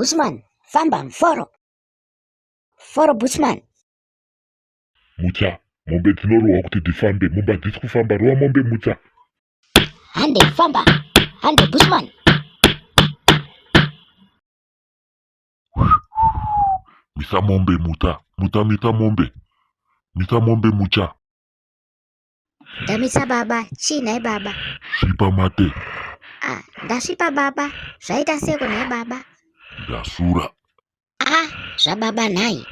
Bushman, famba mforo. Foro Bushman. Mucha, mombe tinorowa kuti tifambe, mombe hatisi kufamba, rova mombe Mucha. Hande famba, hande Bushman. Misa mombe Muta, misa mombe. Misa mombe Mucha. Ndamisa baba, china baba. Shipa mate. Ndasvipa baba, zvaita seko naye baba. Ndasura. Zvababa nhai.